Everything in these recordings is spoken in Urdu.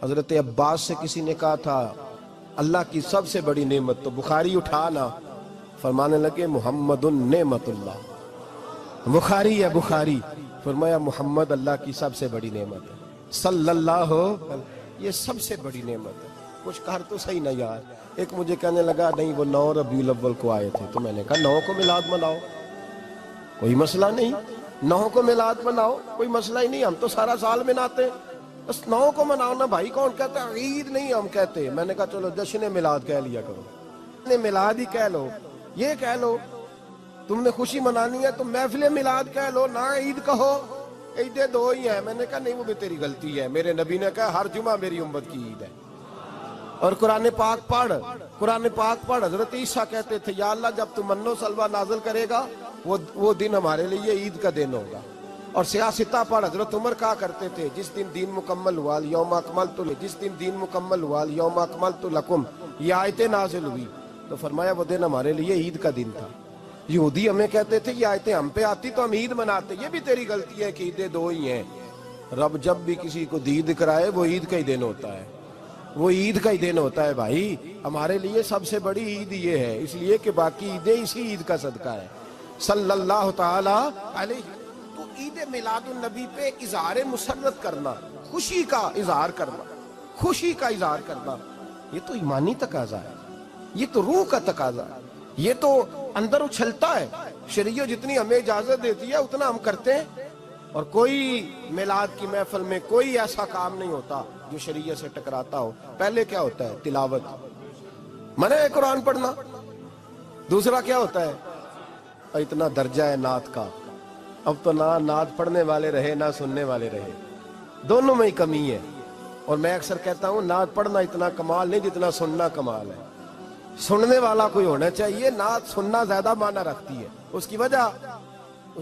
حضرت عباس سے کسی نے کہا تھا اللہ کی سب سے بڑی نعمت، تو بخاری اٹھانا، فرمانے لگے محمد نعمت اللہ، بخاری ہے بخاری، فرمایا محمد اللہ کی سب سے بڑی نعمت ہے، صلی اللہ یہ سب سے بڑی نعمت ہے۔ کچھ کر تو صحیح نہ یار۔ ایک مجھے کہنے لگا نہیں وہ 9 ربیع الاول کو آئے تھے، تو میں نے کہا 9 کو میلاد مناؤ، کوئی مسئلہ نہیں، 9 کو میلاد مناؤ، کوئی مسئلہ ہی نہیں، ہم تو سارا سال مناتے ہیں، بس 9 کو مناؤ نا بھائی۔ کون کہتا ہے عید نہیں ہم کہتے؟ میں نے کہا چلو جشن میلاد کہہ لیا کرو، میلاد ہی کہہ لو، یہ کہہ لو، تم نے خوشی منانی ہے تو محفل میلاد کہہ لو، نہ عید کہو، عیدیں 2 ہی ہیں۔ میں نے کہا نہیں وہ بھی تیری غلطی ہے، میرے نبی نے کہا ہر جمعہ میری امت کی عید ہے۔ اور قرآن پاک پڑھ، قرآن پاک پڑھ، حضرت عیسیٰ کہتے تھے یا اللہ جب تم من و سلوہ نازل کرے گا وہ دن ہمارے لیے عید کا دن ہوگا۔ اور سیاستہ پڑھ، حضرت عمر کہا کرتے تھے جس دن دین مکمل ہوا یوم اکملت، جس دن دین مکمل ہوا یوم اکملت لکم، یہ آیتیں نازل ہوئی تو فرمایا وہ دن ہمارے لیے عید کا دن تھا۔ یہودی ہمیں کہتے تھے یہ آیتیں ہم پہ آتی تو ہم عید مناتے، یہ بھی تیری غلطی ہے کہ عیدیں 2 ہی ہیں۔ رب جب بھی کسی کو دید کرائے وہ عید کا ہی دن ہوتا ہے، وہ عید کا ہی دن ہوتا ہے بھائی۔ ہمارے لیے سب سے بڑی عید یہ ہے، اس لیے کہ باقی عیدیں اسی عید کا صدقہ ہے، صلی اللہ تعالی علیہ۔ تو عید میلاد النبی پہ اظہار مسرت کرنا، خوشی کا اظہار کرنا، خوشی کا اظہار کرنا، یہ تو ایمانی تقاضا ہے، یہ تو روح کا تقاضا ہے، یہ تو اندر اچھلتا ہے۔ شریعت جتنی ہمیں اجازت دیتی ہے اتنا ہم کرتے ہیں، اور کوئی میلاد کی محفل میں کوئی ایسا کام نہیں ہوتا جو شریعت سے ٹکراتا ہو۔ پہلے کیا ہوتا ہے؟ تلاوت، منع ہے قرآن پڑھنا۔ دوسرا کیا ہوتا ہے؟ اتنا درجہ ہے نعت کا، اب تو نہ نعت پڑھنے والے رہے نہ سننے والے رہے، دونوں میں ہی کمی ہے۔ اور میں اکثر کہتا ہوں نعت پڑھنا اتنا کمال نہیں جتنا سننا کمال ہے۔ سننے والا کوئی ہونا چاہیے، نعت سننا زیادہ معنی رکھتی ہے۔ اس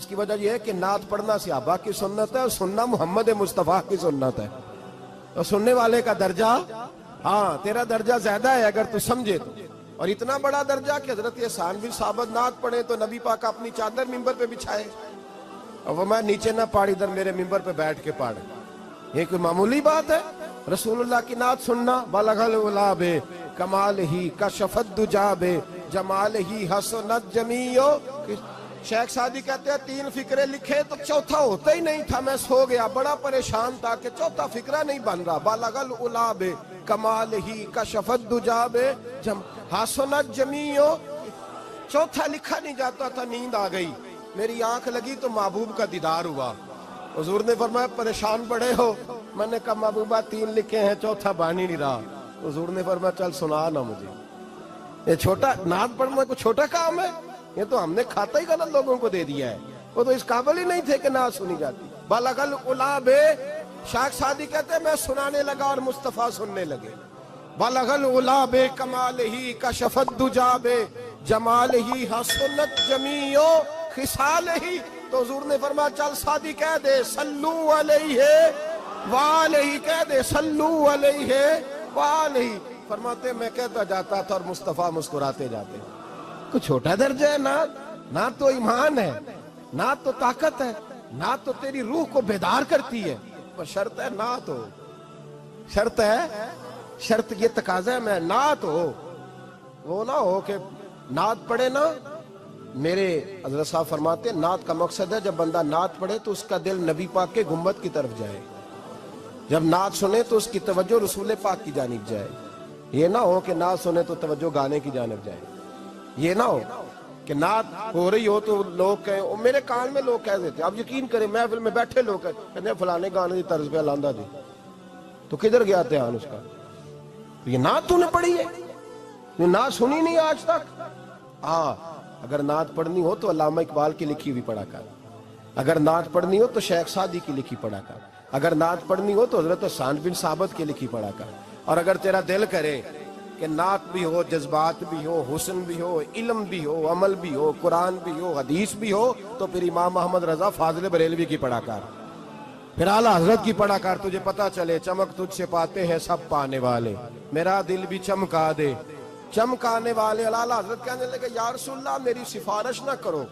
کی وجہ یہ ہے کہ نعت پڑھنا صحابہ کی سنت ہے اور سننا محمد مصطفیٰ کی سنت ہے، اور سننے والے کا درجہ، ہاں تیرا درجہ زیادہ ہے اگر تو سمجھے تو۔ اور اتنا بڑا درجہ کہ حضرت احسان بن ثابت نعت پڑھے تو نبی پاک اپنی چادر ممبر پہ بچھائے اور وہ میں نیچے نہ پاڑ، ادھر میرے ممبر پہ بیٹھ کے پاڑ، یہ کوئی معمولی بات ہے؟ رسول اللہ کی نعت سننا، بلغ العلا بے کمال ہی کشف الدجا بے جمال ہی حسنت جمیع۔ شیخ سعدی کہتے ہیں 3 فقرے لکھے تو چوتھا ہوتا ہی نہیں تھا، میں سو گیا، بڑا پریشان تھا کہ چوتھا فقرہ نہیں بن رہا۔ بلغ العلا بے کمال ہی کشف الدجا بے حسنت جمیع، چوتھا لکھا نہیں جاتا تھا، نیند آ گئی، میری آنکھ لگی تو محبوب کا دیدار ہوا۔ حضور نے فرمایا پریشان پڑے ہو؟ میں نے کہا محبوبہ 3 لکھے ہیں چوتھا بن ہی نہیں رہا۔ حضور نے فرمایا چل سنا نا مجھے، یہ چھوٹا نعت پڑھنا کوئی چھوٹا کام ہے؟ یہ تو ہم نے کھاتا ہی غلط لوگوں کو دے دیا ہے، وہ تو اس قابل ہی نہیں تھے کہ نعت سنی جاتی۔ بلغ العلا بے، شیخ سعدی کہتے ہیں میں سنانے لگا اور مصطفیٰ سننے لگے۔ بلغ العلا بے کمال ہی کشف الدجا بے جمال ہی حسنت جمیع خصال ہی۔ تو حضور نے فرمایا چل سعدی کہہ دے صلو علیہ وآلہ، کہہ دے صلو علیہ وآلہ۔ فرماتے میں کہتا جاتا تھا اور مصطفیٰ مسکراتے جاتے۔ کوئی چھوٹا درجہ ہے نہ تو ایمان ہے، نہ تو طاقت ہے، نہ تو تیری روح کو بیدار کرتی ہے، پر شرط ہے نعت ہو، شرط ہے، شرط یہ تقاضا ہے میں نعت ہو، وہ نہ ہو کہ نعت پڑھے نا۔ میرے حضرت صاحب فرماتے ہیں نعت کا مقصد ہے جب بندہ نعت پڑھے تو اس کا دل نبی پاک کے گنبد کی طرف جائے، جب نعت سنے تو اس کی توجہ رسول پاک کی جانب جائے، یہ نہ ہو کہ نعت سنے تو توجہ گانے کی جانب جائے، یہ نہ ہو کہ نعت ہو رہی ہو تو لوگ کہیں، میرے کان میں لوگ کہہ دیتے، آپ یقین کریں محفل میں بیٹھے لوگ کہتے ہیں فلانے گانے کی طرز پہ لاندہ جی، تو کدھر گیا دھیان اس کا؟ یہ نعت تو نے پڑھی ہے، یہ نعت سنی نہیں آج تک؟ اگر نعت پڑھنی ہو تو علامہ اقبال کی لکھی ہوئی پڑھا کر، اگر نعت پڑھنی ہو تو شیخ سعدی کی لکھی پڑھا کر، اگر نعت پڑھنی ہو تو حضرت احسان بن ثابت کی لکھی پڑھا کر۔ اور اگر تیرا دل کرے کہ نعت بھی ہو، جذبات بھی ہو، حسن بھی ہو، علم بھی ہو، عمل بھی ہو، قرآن بھی ہو، حدیث بھی ہو، تو پھر امام محمد رضا فاضل بریلوی کی پڑھا کر، پھر اعلیٰ حضرت کی پڑھا کر، تجھے پتا چلے چمک تجھ سے پاتے ہیں سب پانے والے، میرا دل بھی چمکا دے چمکانے والے۔ اعلیٰ حضرت کہنے لگے یا رسول اللہ میری سفارش نہ کرو،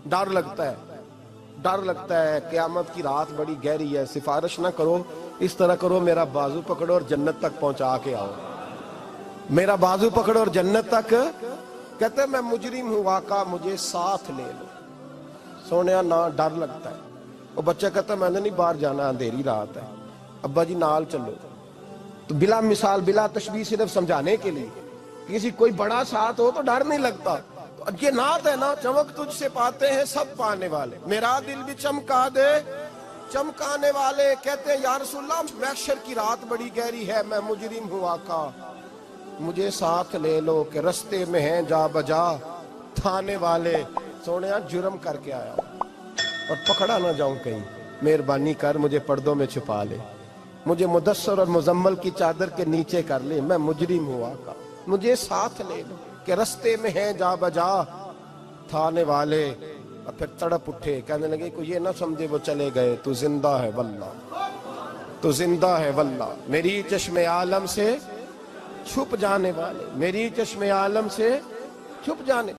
ڈر لگتا ہے قیامت کی رات بڑی گہری ہے، سفارش نہ کرو، اس طرح کرو میرا بازو پکڑو اور جنت تک پہنچا کے آؤ، میرا بازو پکڑو اور جنت تک. کہتے میں مجرم ہوں آقا مجھے ساتھ لے لو. سونیا نہ ڈر لگتا ہے. وہ بچہ کہتا ہے میں نے نہیں باہر جانا اندھیری رات ہے. ابا جی نال چلو. تو بلا مثال بلا تشبیہ صرف سمجھانے کے لیے کسی کوئی بڑا ساتھ ہو تو ڈر نہیں لگتا. یہ نعت ہے نا، چمک تجھ سے پاتے ہیں سب پانے والے، میرا دل بھی چمکا دے چمکانے والے. کہتے ہیں یا رسول اللہ محشر کی رات بڑی گہری ہے، میں مجرم ہوں آقا مجھے ساتھ لے لو کہ رستے میں ہیں جا بجا تھانے والے. سونیا جرم کر کے آیا اور پکڑا نہ جاؤں کہیں، مہربانی کر مجھے پردوں میں چھپا لے، مجھے مدثر اور مزمل کی چادر کے نیچے کر لے، میں مجرم ہوں آقا مجھے ساتھ لے لو کہ رستے میں ہیں جا بجا تھانے والے. اور پھر تڑپ اٹھے، کہنے لگے کوئی یہ نہ سمجھے وہ چلے گئے، تو زندہ ہے واللہ تو زندہ ہے واللہ، میری چشم عالم سے چھپ جانے والے، میری چشم عالم سے چھپ جانے